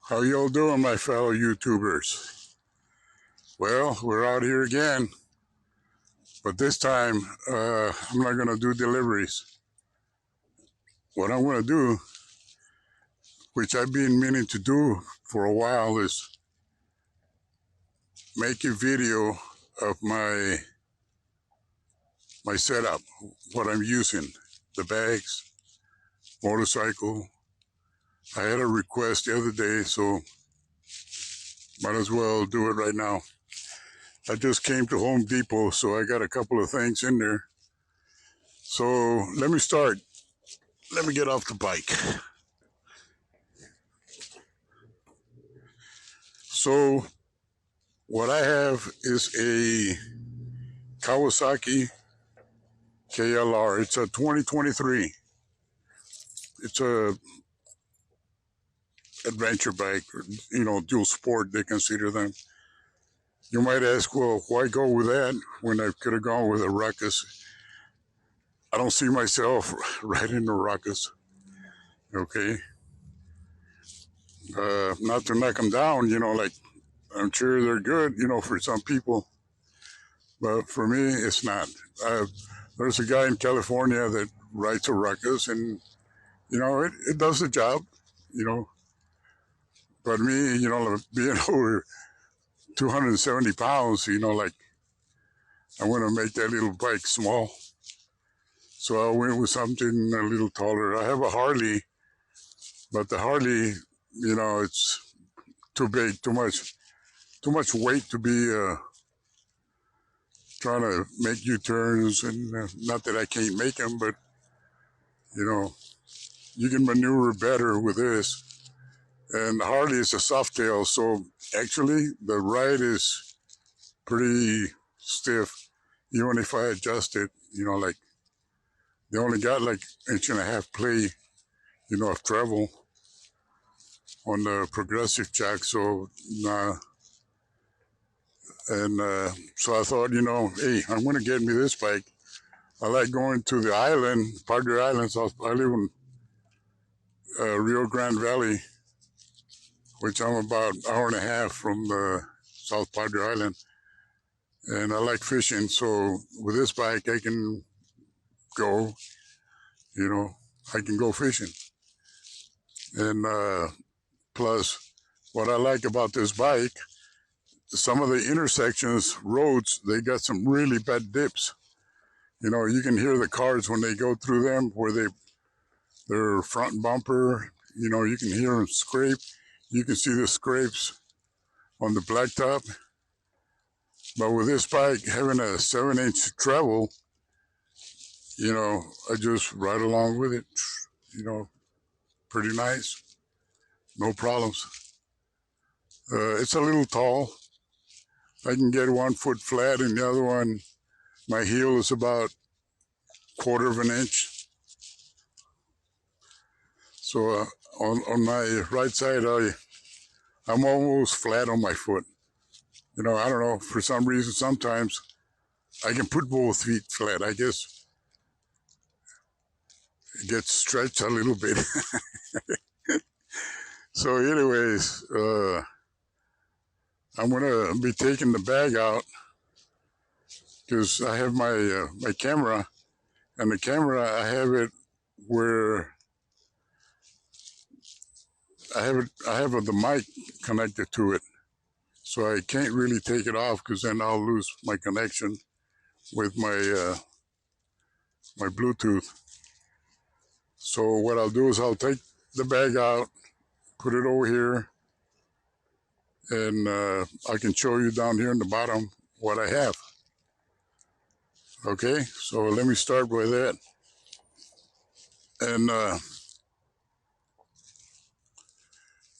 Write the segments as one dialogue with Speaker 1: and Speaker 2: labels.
Speaker 1: How y'all doing, my fellow YouTubers? Well, we're out here again, but this time I'm not going to do deliveries. What I'm going to do, which I've been meaning to do for a while, is make a video of my setup, what I'm using, the bags, motorcycle. I had a request the other day, so might as well do it right now. I just came to Home Depot, so I got a couple of things in there. So let me start. Let me get off the bike. So what I have is a Kawasaki KLR. It's a 2023. It's a adventure bike, dual sport, they consider them. You might ask, well, why go with that when I could have gone with a Ruckus? I don't see myself riding a Ruckus, okay? Not to knock them down, like I'm sure they're good, for some people, but for me, it's not. There's a guy in California that rides a Ruckus, and it does the job, you know. But me, being over 270 pounds, like I want to make that little bike small. So I went with something a little taller. I have a Harley, but the Harley, it's too big, too much weight to be trying to make U-turns. And not that I can't make them, but you can maneuver better with this. And the Harley is a Softail, so actually the ride is pretty stiff. Even if I adjust it, like they only got like 1.5 inch play, of travel on the progressive jack. So, so I thought, hey, I'm going to get me this bike. I like going to the island, Padre Islands. I live in Rio Grande Valley, which I'm about an hour and a half from the South Padre Island. And I like fishing, so with this bike, I can go, I can go fishing. And plus, what I like about this bike, some of the intersections, roads, they got some really bad dips. You can hear the cars when they go through them, where their front bumper, you can hear them scrape. You can see the scrapes on the blacktop. But with this bike, having a 7-inch travel, I just ride along with it, pretty nice, no problems. It's a little tall. I can get 1 foot flat, and the other one, my heel is about 1/4 inch. So on my right side, I'm almost flat on my foot. I don't know, for some reason, sometimes I can put both feet flat. I guess it gets stretched a little bit. So anyways, I'm going to be taking the bag out because I have my camera, and the camera, I have it where I have the mic connected to it. So I can't really take it off because then I'll lose my connection with my Bluetooth. So what I'll do is I'll take the bag out, put it over here, and I can show you down here in the bottom what I have. Okay, so let me start with that. And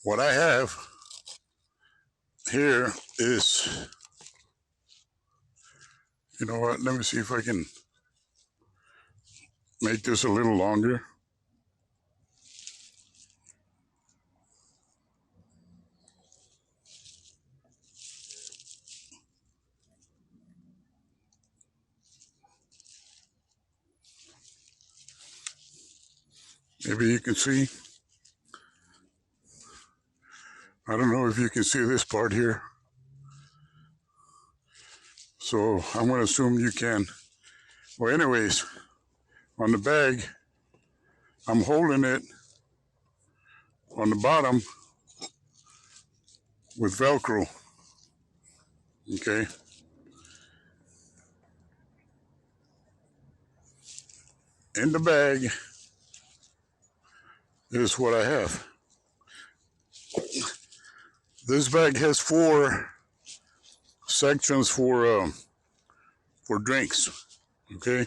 Speaker 1: what I have here is, what, let me see if I can make this a little longer. Maybe you can see. I don't know if you can see this part here. So I'm going to assume you can. Well, anyways, on the bag, I'm holding it on the bottom with Velcro. Okay. In the bag is what I have. This bag has 4 sections for drinks. Okay.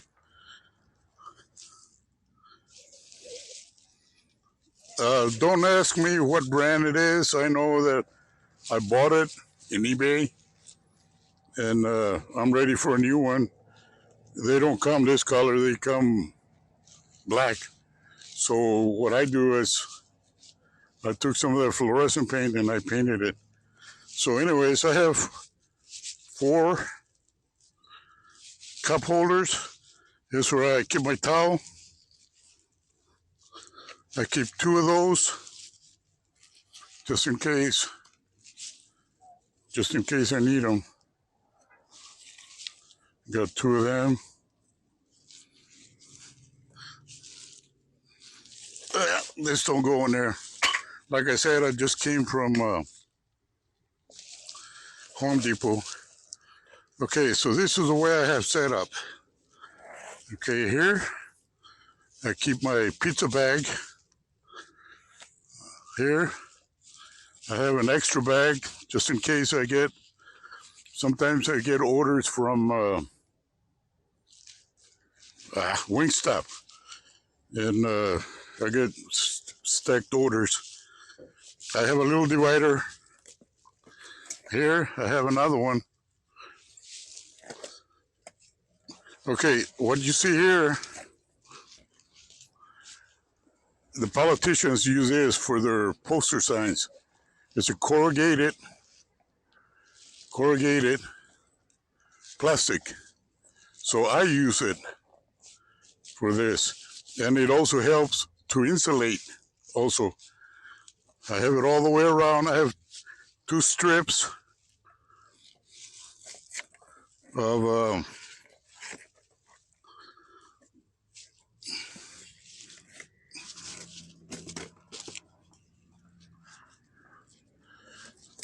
Speaker 1: Don't ask me what brand it is. I know that I bought it in eBay, and I'm ready for a new one. They don't come this color, they come black. So what I do is I took some of the fluorescent paint and I painted it. So anyways, I have 4 cup holders. Here's where I keep my towel. I keep 2 of those just in case I need them. Got 2 of them. This don't go in there. Like I said, I just came from Home Depot. Okay, so this is the way I have set up. Okay, here I keep my pizza bag. Here I have an extra bag just in case sometimes I get orders from Wingstop, and I get stacked orders. I have a little divider. Here I have another one. Okay, what you see here, the politicians use this for their poster signs. It's a corrugated plastic. So I use it for this. And it also helps to insulate also. I have it all the way around. I have 2 strips of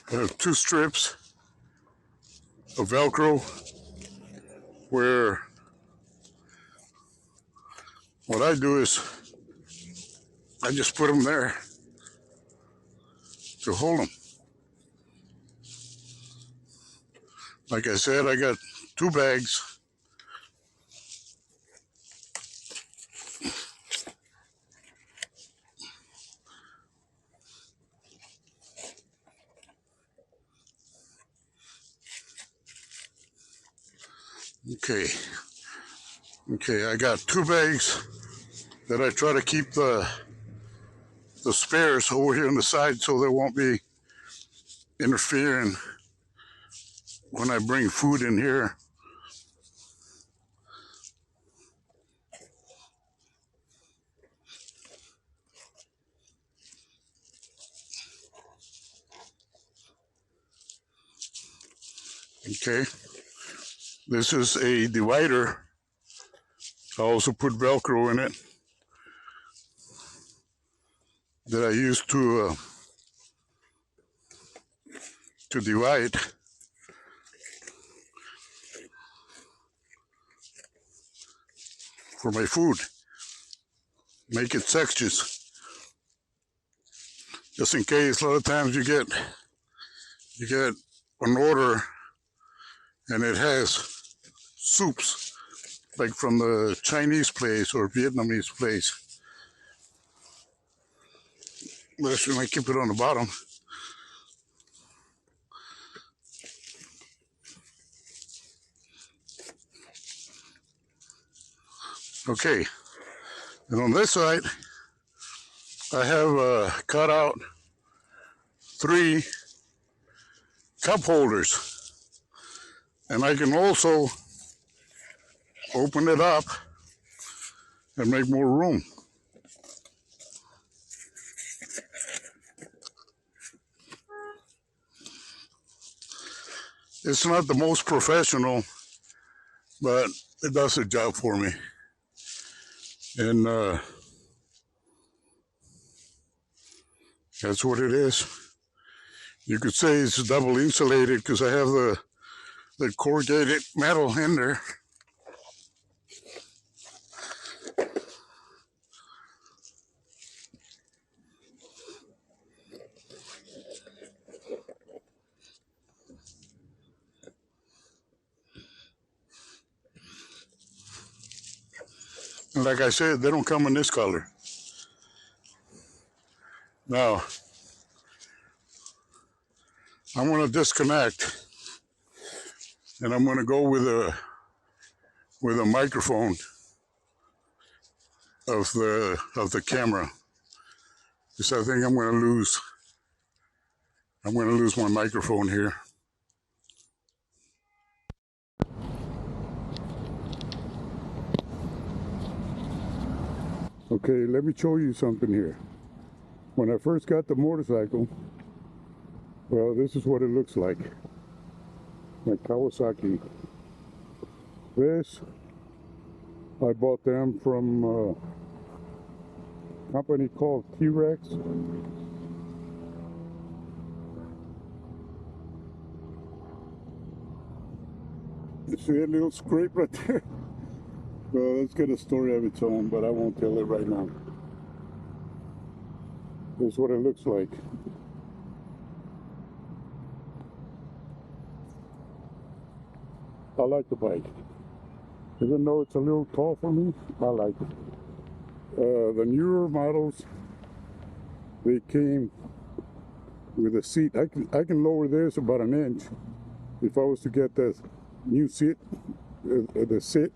Speaker 1: I have 2 strips of Velcro where what I do is I just put them there to hold them. Like I said, I got 2 bags. Okay, I got 2 bags that I try to keep the spares over here on the side so they won't be interfering when I bring food in here. Okay, this is a divider. I also put Velcro in it that I use to divide. For my food, make it sections, just in case. A lot of times you get an order and it has soups, like from the Chinese place or Vietnamese place. That's when I keep it on the bottom. Okay, and on this side, I have cut out 3 cup holders, and I can also open it up and make more room. It's not the most professional, but it does the job for me. And that's what it is. You could say it's double insulated because I have the corrugated metal in there. And like I said, they don't come in this color. Now, I'm going to disconnect, and I'm going to go with a microphone of the camera, because I think I'm going to lose my microphone here. Okay, let me show you something here. When I first got the motorcycle, well, this is what it looks like. My Kawasaki. This, I bought them from a company called T-Rex. You see a little scrape right there? Well, it's got a story of its own, but I won't tell it right now. This is what it looks like. I like the bike. Even though it's a little tall for me, I like it. The newer models, they came with a seat. I can lower this about an inch if I was to get the new seat, the seat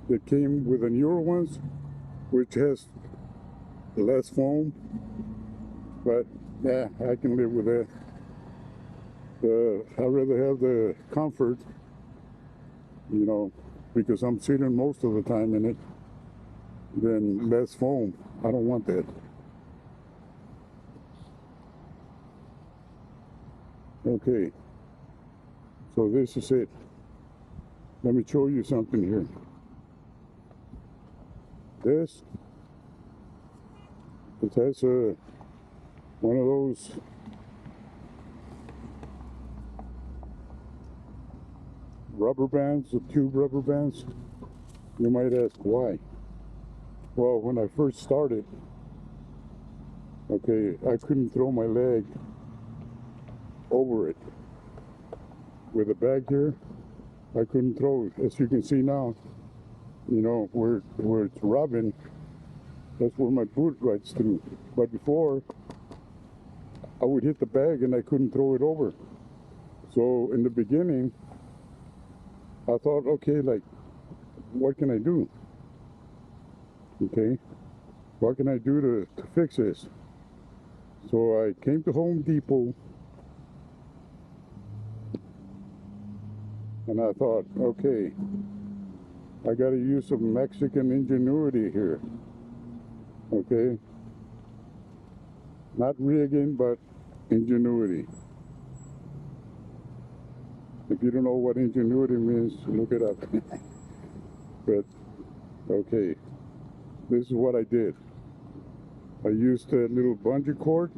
Speaker 1: that came with the newer ones, which has less foam. But yeah, I can live with that. I'd rather have the comfort, you know, because I'm sitting most of the time in it, than less foam. I don't want that. Okay, so this is it. Let me show you something here. This, it has one of those rubber bands, the tube rubber bands. You might ask why. Well, when I first started, okay, I couldn't throw my leg over it. With the bag here, I couldn't throw it. As you can see now, you know, where it's rubbing, that's where my boot rides through. But before, I would hit the bag and I couldn't throw it over. So in the beginning, I thought, okay, like, what can I do? Okay, what can I do to fix this? So I came to Home Depot and I thought, okay, I got to use some Mexican ingenuity here. Okay, not rigging, but ingenuity. If you don't know what ingenuity means, look it up. But okay, this is what I did. I used a little bungee cord,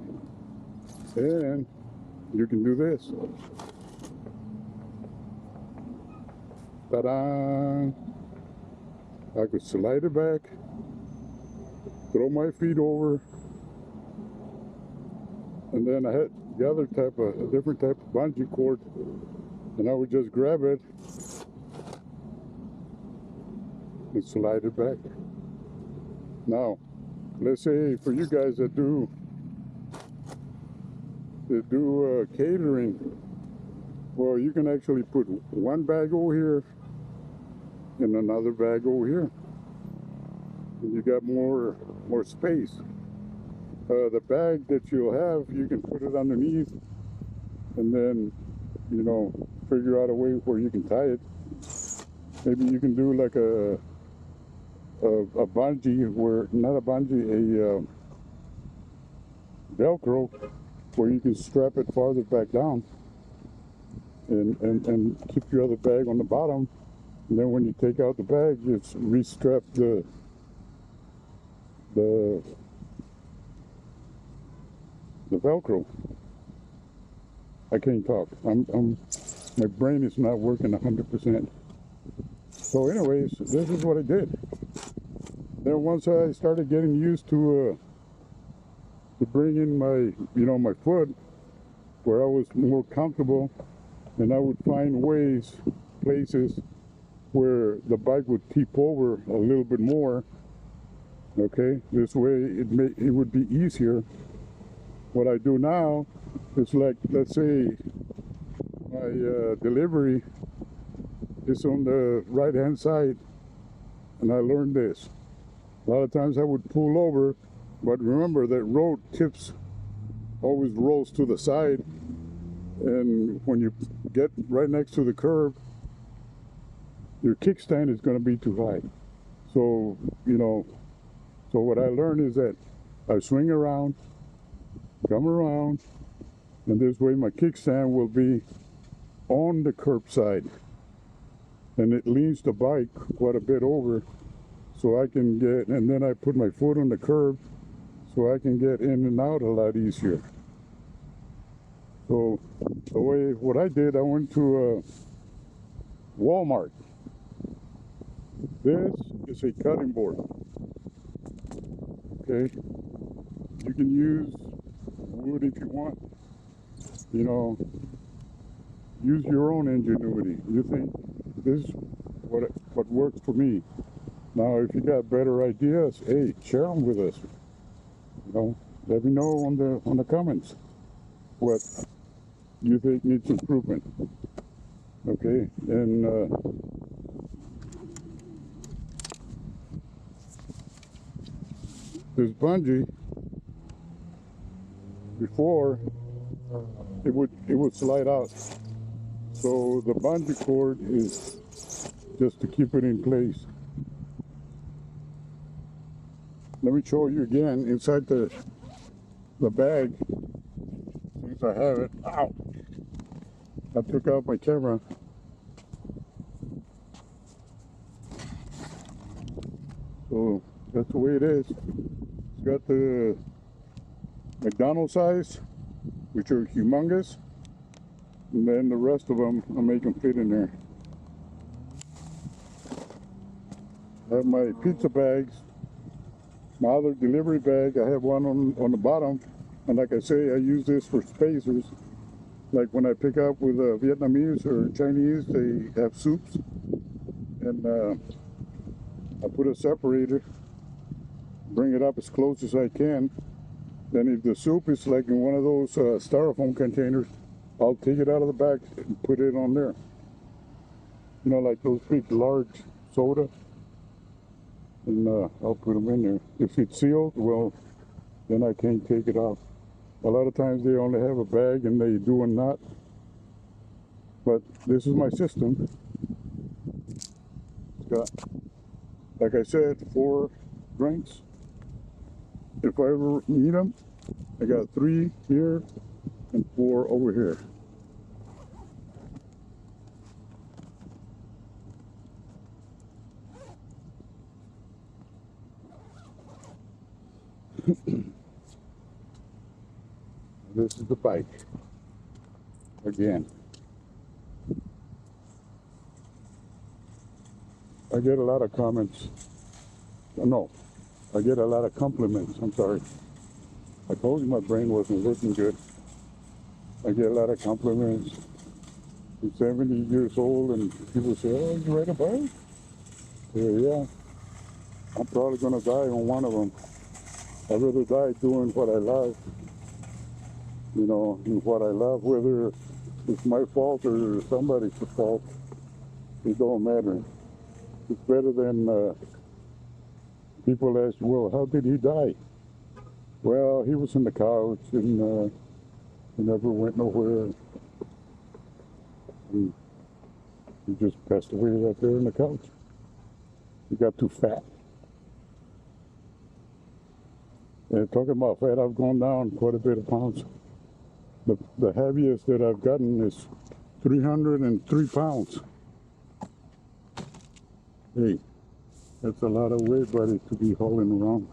Speaker 1: and you can do this. Ta-da! I could slide it back, throw my feet over, and then I had the other type of, a different type of bungee cord, and I would just grab it and slide it back. Now, let's say for you guys that do catering, well, you can actually put one bag over here and another bag over here. And you got more space. The bag that you'll have, you can put it underneath, and then, you know, figure out a way where you can tie it. Maybe you can do like a bungee, where not a bungee, a Velcro, where you can strap it farther back down. and keep your other bag on the bottom. And then when you take out the bag, just restrap the Velcro. I can't talk. My brain is not working 100%. So anyways, this is what I did. Then once I started getting used to bring in my, my foot where I was more comfortable, and I would find places where the bike would tip over a little bit more. Okay, this way it would be easier. What I do now is, like, let's say my delivery is on the right hand side, and I learned this. A lot of times I would pull over, but remember that road tips always rolls to the side, and when you get right next to the curb, your kickstand is going to be too high. So, so what I learned is that I swing around, come around, and this way my kickstand will be on the curb side, and it leans the bike quite a bit over, so I can get, and then I put my foot on the curb so I can get in and out a lot easier. So what I did, I went to Walmart. This is a cutting board. Okay, you can use wood if you want. Use your own ingenuity. You think this is what works for me. Now, if you got better ideas, hey, share them with us. Let me know on the comments what you think needs improvement. Okay, and this bungee, before it would slide out. So the bungee cord is just to keep it in place. Let me show you again inside the bag. Since I have it, ow! I took out my camera. So that's the way it is. It's got the McDonald's size, which are humongous, and then the rest of them, I make them fit in there. I have my pizza bags, my other delivery bag. I have one on the bottom, and like I say, I use this for spacers. Like when I pick up with Vietnamese or Chinese, they have soups, and I put a separator, bring it up as close as I can. Then if the soup is like in one of those styrofoam containers, I'll take it out of the back and put it on there. Like those big, large soda, and I'll put them in there. If it's sealed, well, then I can't take it off. A lot of times they only have a bag and they do a knot. But this is my system. It's got, like I said, 4 drinks. If I ever need them, I got 3 here and 4 over here. This is the bike again. I get a lot of comments. No, I get a lot of compliments. I'm sorry. I told you my brain wasn't working good. I get a lot of compliments. I'm 70 years old, and people say, "Oh, you ride a bike?" Yeah. I'm probably gonna die on one of them. I'd rather die doing what I love. And what I love, whether it's my fault or somebody's fault, it don't matter. It's better than people ask, well, how did he die? Well, he was in the couch, and he never went nowhere. And he just passed away right there in the couch. He got too fat. And talking about fat, I've gone down quite a bit of pounds. The heaviest that I've gotten is 303 pounds. Hey, that's a lot of weight, buddy, to be hauling around.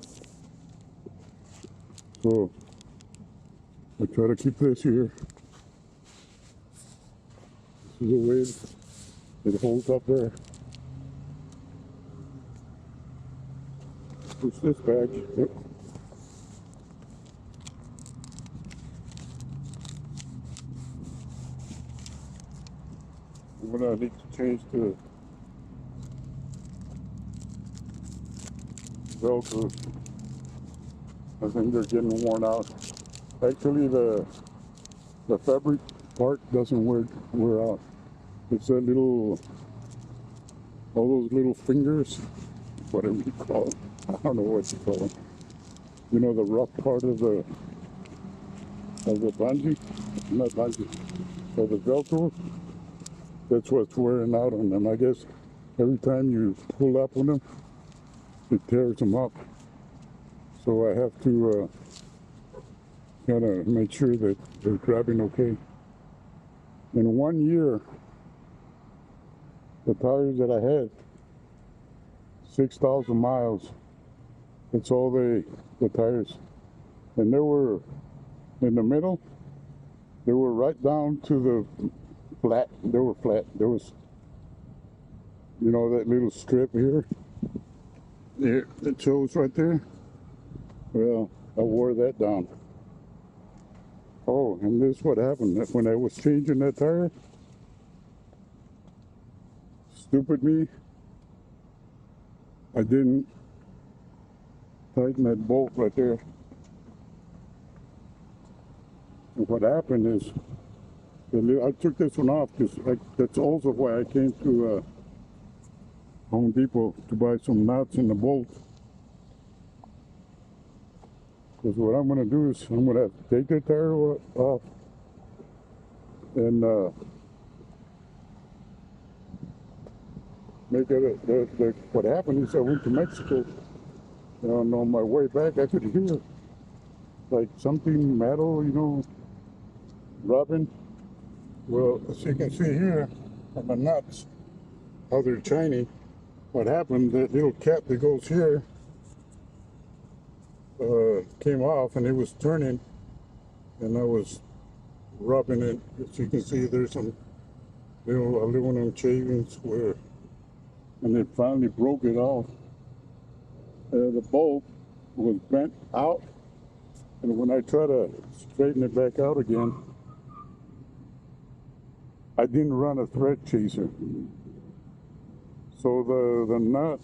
Speaker 1: So I try to keep this here. This is the weight it holds up there. Push this back. Yep. What I need to change the Velcro. I think they're getting worn out. Actually, the fabric part doesn't wear out. It's that little, all those little fingers, whatever you call them. I don't know what you call them. You know, the rough part of the bungee, not bungee, of the Velcro. That's what's wearing out on them. I guess every time you pull up on them, it tears them up. So I have to kind of make sure that they're grabbing okay. In 1 year, the tires that I had, 6,000 miles. That's all the tires. And they were in the middle. They were right down to the flat. They were flat. There was, you know, that little strip here. There, it shows right there. Well, I wore that down. Oh, and this is what happened. When I was changing that tire, stupid me, I didn't tighten that bolt right there. And what happened is, I took this one off because that's also why I came to Home Depot to buy some nuts and the bolt. Because what I'm going to do is I'm going to have to take that tire off and make it what happened is I went to Mexico, and on my way back I could hear like something metal, you know, rubbing. Well, as you can see here on the nuts, how they're shiny. What happened, that little cap that goes here came off and it was turning, and I was rubbing it. As you can see, there's some little aluminum shavings where, and it finally broke it off. The bolt was bent out, and when I try to straighten it back out again, I didn't run a thread chaser. So the nut,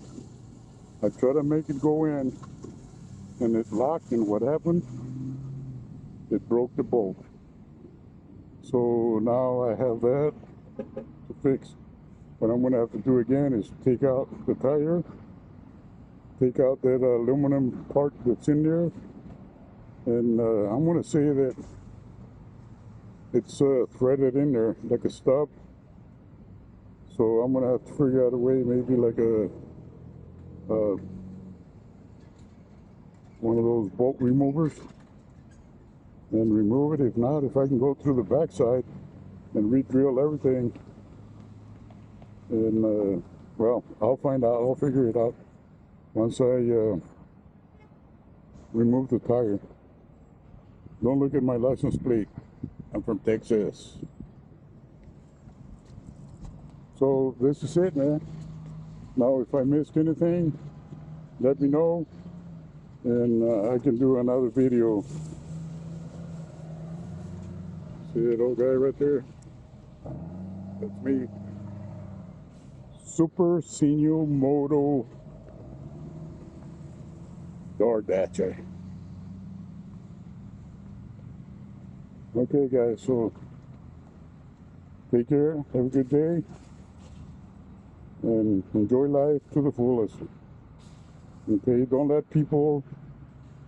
Speaker 1: I try to make it go in, and it locked, and what happened? It broke the bolt. So now I have that to fix. What I'm going to have to do again is take out the tire, take out that aluminum part that's in there, and I'm going to say that it's threaded in there like a stub. So I'm going to have to figure out a way, maybe like a one of those bolt removers, and remove it. If not, if I can go through the backside and re-drill everything, and well, I'll find out. I'll figure it out once I remove the tire. Don't look at my license plate. I'm from Texas. So this is it, man. Now, if I missed anything, let me know, and I can do another video. See that old guy right there? That's me. Super Senior Moto DoorDash. Okay, guys, so take care, have a good day, and enjoy life to the fullest. Okay, don't let people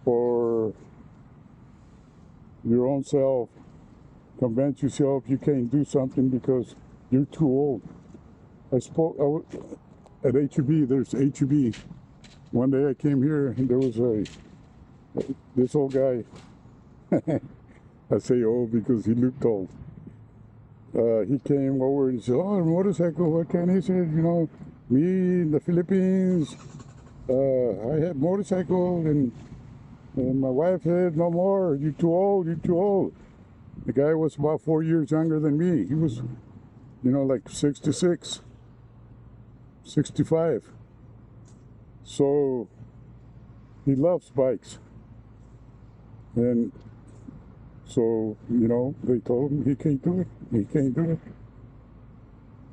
Speaker 1: or your own self convince yourself you can't do something because you're too old. I spoke at HEB. There's HEB. One day I came here and there was this old guy. I say old because he looked old. he came over and said, "Oh, a motorcycle, what kind?" He said, "You know, me in the Philippines, I had motorcycle, and my wife said, no more, you're too old, you're too old." The guy was about 4 years younger than me. He was, you know, like 66, 65. So he loves bikes. And so, you know, they told him he can't do it. He can't do it.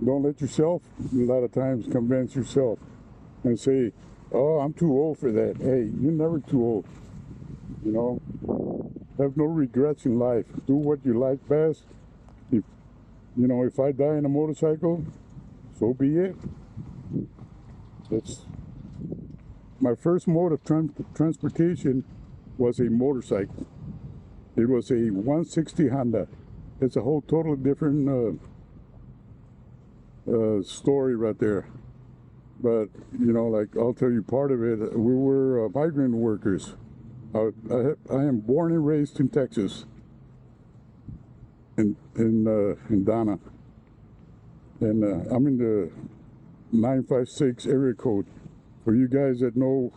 Speaker 1: Don't let yourself, a lot of times, convince yourself and say, "Oh, I'm too old for that." Hey, you're never too old. You know, have no regrets in life. Do what you like best. If, you know, if I die in a motorcycle, so be it. That's my first mode of transportation was a motorcycle. It was a 160 Honda. It's a whole totally different story right there. But, you know, like, I'll tell you part of it. We were migrant workers. I am born and raised in Texas, in Donna. And I'm in the 956 area code. For you guys that know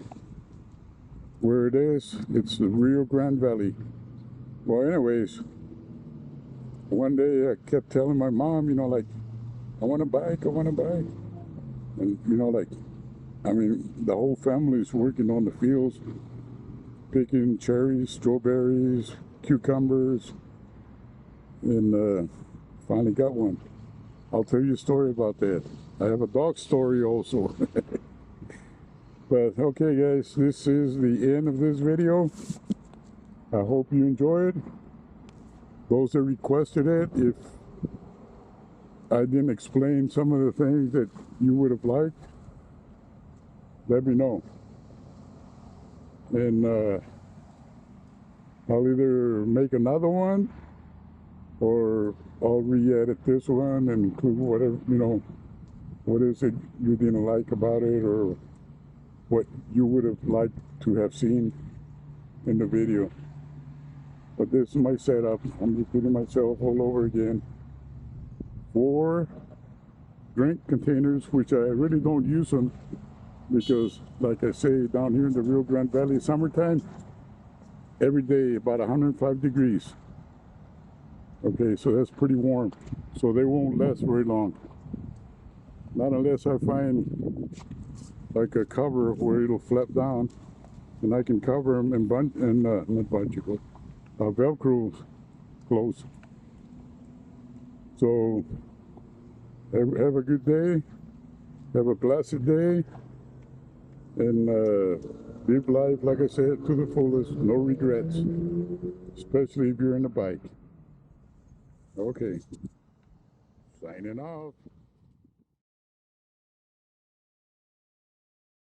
Speaker 1: where it is, it's the Rio Grande Valley. Well, anyways, one day I kept telling my mom, you know, like, I want a bike, I want a bike. And, you know, like, I mean, the whole family is working on the fields, picking cherries, strawberries, cucumbers, and finally got one. I'll tell you a story about that. I have a dog story also. But okay guys, this is the end of this video. I hope you enjoyed. Those that requested it, if I didn't explain some of the things that you would have liked, let me know. And I'll either make another one or I'll re-edit this one and include whatever, you know, what is it you didn't like about it, or what you would have liked to have seen in the video. But this is my setup. I'm repeating myself all over again. 4 drink containers, which I really don't use them because, like I say, down here in the Rio Grande Valley, summertime, every day about 105 degrees. Okay, so that's pretty warm. So they won't last very long. Not unless I find like a cover where it'll flap down and I can cover them and not Velcro close. So have a good day, have a blessed day, and live life, like I said, to the fullest, no regrets, especially if you're in a bike. Okay, signing off.